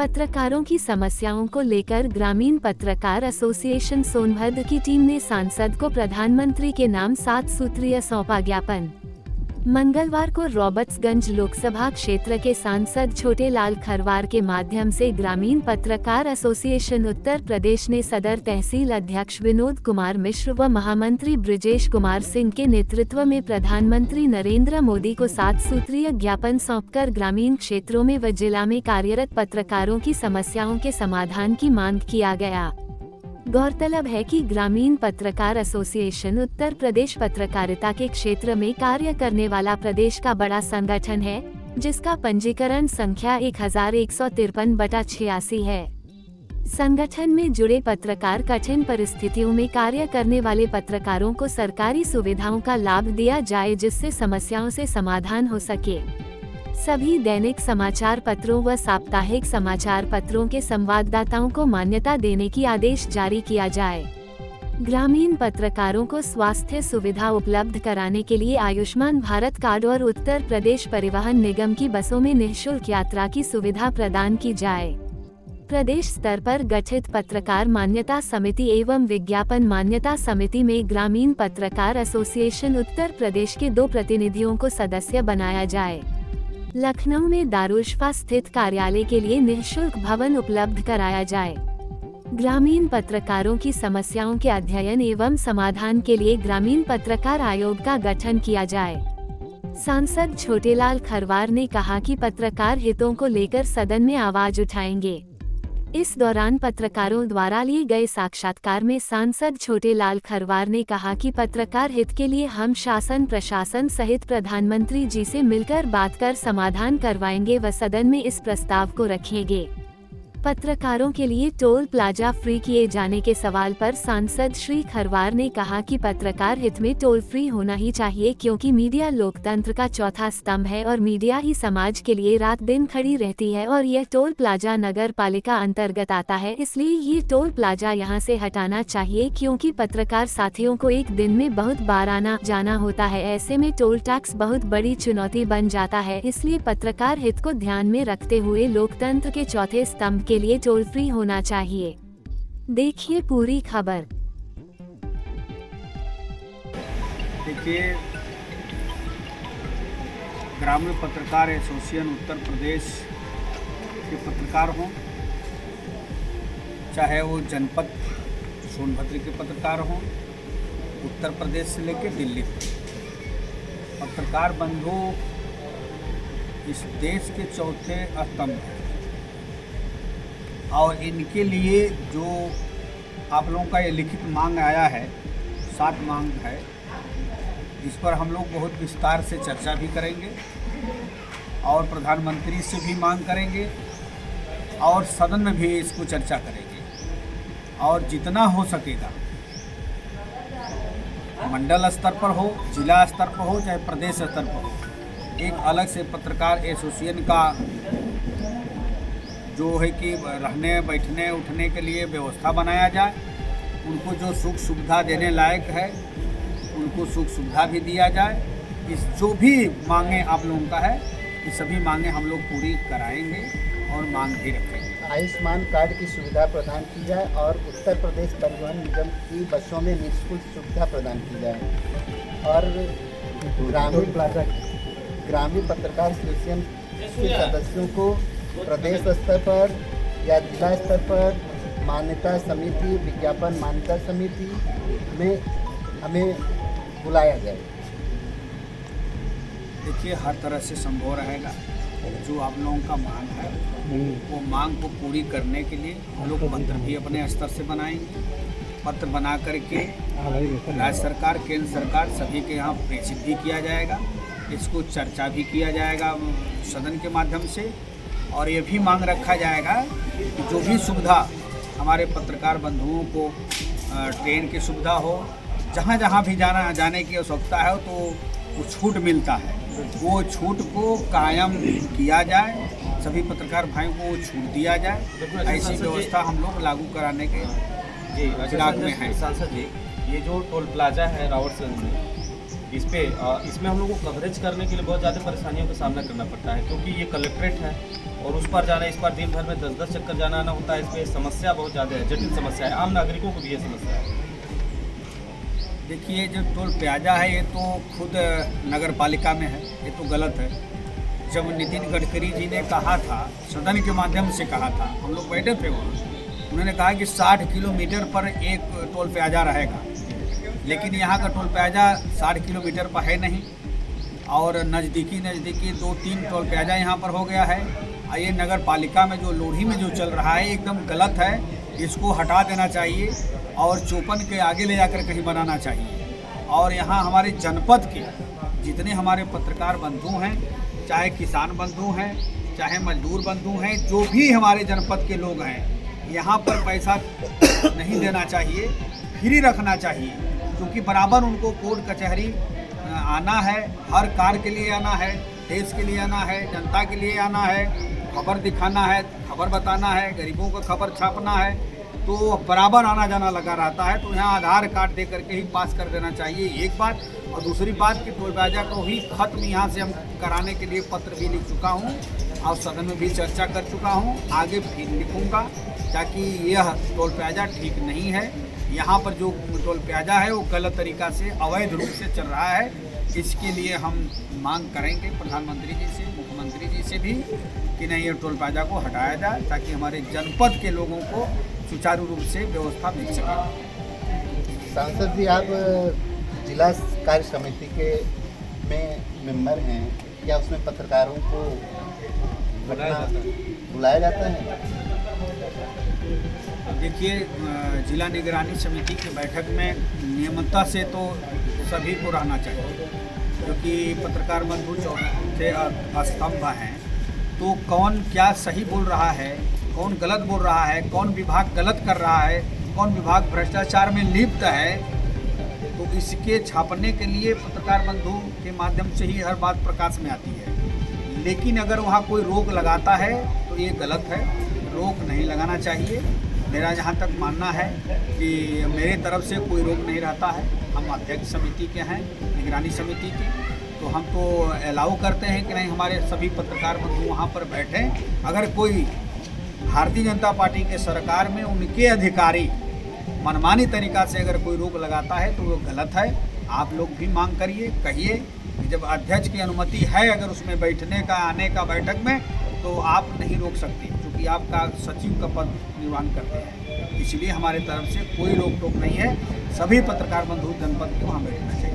पत्रकारों की समस्याओं को लेकर ग्रामीण पत्रकार एसोसिएशन सोनभद्र की टीम ने सांसद को प्रधानमंत्री के नाम 7 सूत्रीय सौंपा ज्ञापन। मंगलवार को रॉबर्ट्सगंज लोकसभा क्षेत्र के सांसद छोटेलाल खरवार के माध्यम से ग्रामीण पत्रकार एसोसिएशन उत्तर प्रदेश ने सदर तहसील अध्यक्ष विनोद कुमार मिश्र व महामंत्री ब्रिजेश कुमार सिंह के नेतृत्व में प्रधानमंत्री नरेंद्र मोदी को 7 सूत्रीय ज्ञापन सौंपकर ग्रामीण क्षेत्रों में व जिला में कार्यरत पत्रकारों की समस्याओं के समाधान की मांग किया गया। गौरतलब है कि ग्रामीण पत्रकार एसोसिएशन उत्तर प्रदेश पत्रकारिता के क्षेत्र में कार्य करने वाला प्रदेश का बड़ा संगठन है, जिसका पंजीकरण संख्या 1153/86 है। संगठन में जुड़े पत्रकार कठिन परिस्थितियों में कार्य करने वाले पत्रकारों को सरकारी सुविधाओं का लाभ दिया जाए, जिससे समस्याओं से समाधान हो सके। सभी दैनिक समाचार पत्रों व साप्ताहिक समाचार पत्रों के संवाददाताओं को मान्यता देने की आदेश जारी किया जाए। ग्रामीण पत्रकारों को स्वास्थ्य सुविधा उपलब्ध कराने के लिए आयुष्मान भारत कार्ड और उत्तर प्रदेश परिवहन निगम की बसों में निःशुल्क यात्रा की सुविधा प्रदान की जाए। प्रदेश स्तर पर गठित पत्रकार मान्यता समिति एवं विज्ञापन मान्यता समिति में ग्रामीण पत्रकार एसोसिएशन उत्तर प्रदेश के 2 प्रतिनिधियों को सदस्य बनाया जाए। लखनऊ में दारुशफा स्थित कार्यालय के लिए निःशुल्क भवन उपलब्ध कराया जाए। ग्रामीण पत्रकारों की समस्याओं के अध्ययन एवं समाधान के लिए ग्रामीण पत्रकार आयोग का गठन किया जाए। सांसद छोटेलाल खरवार ने कहा कि पत्रकार हितों को लेकर सदन में आवाज उठाएंगे। इस दौरान पत्रकारों द्वारा लिए गए साक्षात्कार में सांसद छोटेलाल खरवार ने कहा कि पत्रकार हित के लिए हम शासन प्रशासन सहित प्रधानमंत्री जी से मिलकर बात कर समाधान करवाएंगे व सदन में इस प्रस्ताव को रखेंगे। पत्रकारों के लिए टोल प्लाजा फ्री किए जाने के सवाल पर सांसद श्री खरवार ने कहा कि पत्रकार हित में टोल फ्री होना ही चाहिए, क्योंकि मीडिया लोकतंत्र का चौथा स्तंभ है और मीडिया ही समाज के लिए रात दिन खड़ी रहती है और यह टोल प्लाजा नगर पालिका अंतर्गत आता है, इसलिए ये टोल प्लाजा यहाँ से हटाना चाहिए, क्योंकि पत्रकार साथियों को एक दिन में बहुत बार आना जाना होता है। ऐसे में टोल टैक्स बहुत बड़ी चुनौती बन जाता है, इसलिए पत्रकार हित को ध्यान में रखते हुए लोकतंत्र के चौथे स्तंभ के लिए टोल फ्री होना चाहिए। देखिए पूरी खबर। देखिए, ग्रामीण पत्रकार एसोसिएशन उत्तर प्रदेश के पत्रकार हों, चाहे वो जनपद सोनभद्र के पत्रकार हों, उत्तर प्रदेश से लेकर दिल्ली तक, पत्रकार बंधु इस देश के चौथे स्तंभ हैं और इनके लिए जो आप लोगों का ये लिखित मांग आया है, 7 मांग है, इस पर हम लोग बहुत विस्तार से चर्चा भी करेंगे और प्रधानमंत्री से भी मांग करेंगे और सदन में भी इसको चर्चा करेंगे और जितना हो सकेगा मंडल स्तर पर हो, जिला स्तर पर हो, चाहे प्रदेश स्तर पर हो, एक अलग से पत्रकार एसोसिएशन का जो है कि रहने बैठने उठने के लिए व्यवस्था बनाया जाए। उनको जो सुख सुविधा देने लायक है उनको सुख सुविधा भी दिया जाए। इस जो भी मांगे आप लोगों का है, ये सभी मांगे हम लोग पूरी कराएंगे और मांग भी रखेंगे। आयुष्मान कार्ड की सुविधा प्रदान की जाए और उत्तर प्रदेश परिवहन निगम की बसों में निःशुल्क सुविधा प्रदान की जाए और ग्रामीण पत्रकार एसोसिएशन के सदस्यों को प्रदेश स्तर पर या जिला स्तर पर मान्यता समिति, विज्ञापन मान्यता समिति में हमें बुलाया जाए। देखिए, हर तरह से संभव रहेगा। जो आप लोगों का मांग है वो मांग को पूरी करने के लिए हम लोग पत्र भी अपने स्तर से बनाएंगे। पत्र बना करके राज्य सरकार, केंद्र सरकार सभी के यहाँ प्रेषित भी किया जाएगा। इसको चर्चा भी किया जाएगा सदन के माध्यम से और ये भी मांग रखा जाएगा कि जो भी सुविधा हमारे पत्रकार बंधुओं को ट्रेन की सुविधा हो, जहाँ जहाँ भी जाने की आवश्यकता है तो वो छूट मिलता है, वो छूट को कायम किया जाए, सभी पत्रकार भाइयों को छूट दिया जाए। ऐसी व्यवस्था हम लोग लागू कराने के फिराक में हैं। सांसद जी, ये जो टोल प्लाजा है रॉबर्ट्सगंज में, इसमें हम लोग को कवरेज करने के लिए बहुत ज़्यादा परेशानियों का सामना करना पड़ता है, क्योंकि ये कलेक्ट्रेट है और उस पर जाना, इस पर दिन भर में 10-10 चक्कर जाना आना होता है। इसमें समस्या बहुत ज़्यादा है, जटिल समस्या है, आम नागरिकों को भी ये समस्या है। देखिए, जो टोल प्लाजा है ये तो खुद नगर पालिका में है, ये तो गलत है। जब नितिन गडकरी जी ने कहा था, सदन के माध्यम से कहा था, हम लोग बैठे थे वहाँ, उन्होंने कहा कि 60 किलोमीटर पर एक टोल प्लाजा रहेगा, लेकिन यहाँ का टोल प्लाजा 60 किलोमीटर पर है नहीं और नज़दीकी 2-3 टोल प्लाजा यहाँ पर हो गया है। और ये नगर पालिका में जो लोढ़ी में जो चल रहा है एकदम गलत है, इसको हटा देना चाहिए और चौपन के आगे ले जाकर कहीं बनाना चाहिए। और यहाँ हमारे जनपद के जितने हमारे पत्रकार बंधु हैं, चाहे किसान बंधु हैं, चाहे मजदूर बंधु हैं, जो भी हमारे जनपद के लोग हैं, यहाँ पर पैसा नहीं देना चाहिए, फ्री रखना चाहिए, क्योंकि बराबर उनको कोर्ट कचहरी आना है, हर कार्य के लिए आना है, देश के लिए आना है, जनता के लिए आना है, खबर दिखाना है, खबर बताना है, गरीबों का खबर छापना है, तो बराबर आना जाना लगा रहता है। तो यहाँ आधार कार्ड दे करके ही पास कर देना चाहिए, एक बात। और दूसरी बात कि टोल प्लाजा को ही खत्म यहाँ से हम कराने के लिए पत्र भी लिख चुका हूँ और सदन में भी चर्चा कर चुका हूँ, आगे भी लिखूँगा, ताकि यह टोल प्लाजा ठीक नहीं है। यहाँ पर जो टोल प्लाजा है वो गलत तरीक़ा से, अवैध रूप से चल रहा है। इसके लिए हम मांग करेंगे प्रधानमंत्री जी से, मुख्यमंत्री जी से भी कि नहीं, ये टोल प्लाजा को हटाया जाए, ताकि हमारे जनपद के लोगों को सुचारू रूप से व्यवस्था मिल सके। सांसद जी, आप जिला कार्य समिति के में मेंबर हैं, क्या उसमें पत्रकारों को बुलाया जाता है? देखिए, जिला निगरानी समिति की बैठक में नियमितता से तो सभी को रहना चाहिए, क्योंकि पत्रकार बंधु चौथे स्तंभ हैं। तो कौन क्या सही बोल रहा है, कौन गलत बोल रहा है, कौन विभाग गलत कर रहा है, कौन विभाग भ्रष्टाचार में लिप्त है, तो इसके छापने के लिए पत्रकार बंधु के माध्यम से ही हर बात प्रकाश में आती है। लेकिन अगर वहाँ कोई रोक लगाता है तो ये गलत है, रोक नहीं लगाना चाहिए। मेरा जहाँ तक मानना है कि मेरे तरफ से कोई रोक नहीं रहता है। हम अध्यक्ष समिति के हैं, निगरानी समिति के, तो हम तो अलाउ करते हैं कि नहीं, हमारे सभी पत्रकार बंधु वहाँ पर बैठें। अगर कोई भारतीय जनता पार्टी के सरकार में उनके अधिकारी मनमानी तरीक़ा से अगर कोई रोक लगाता है तो वो गलत है। आप लोग भी मांग करिए, कहिए कि जब अध्यक्ष की अनुमति है अगर उसमें बैठने का, आने का बैठक में, तो आप नहीं रोक सकते, क्योंकि आपका सचिव का पद निर्वहन करते हैं। इसलिए हमारे तरफ से कोई रोक टोक नहीं है। सभी पत्रकार बंधु जनपद को वहाँ बैठना चाहिए।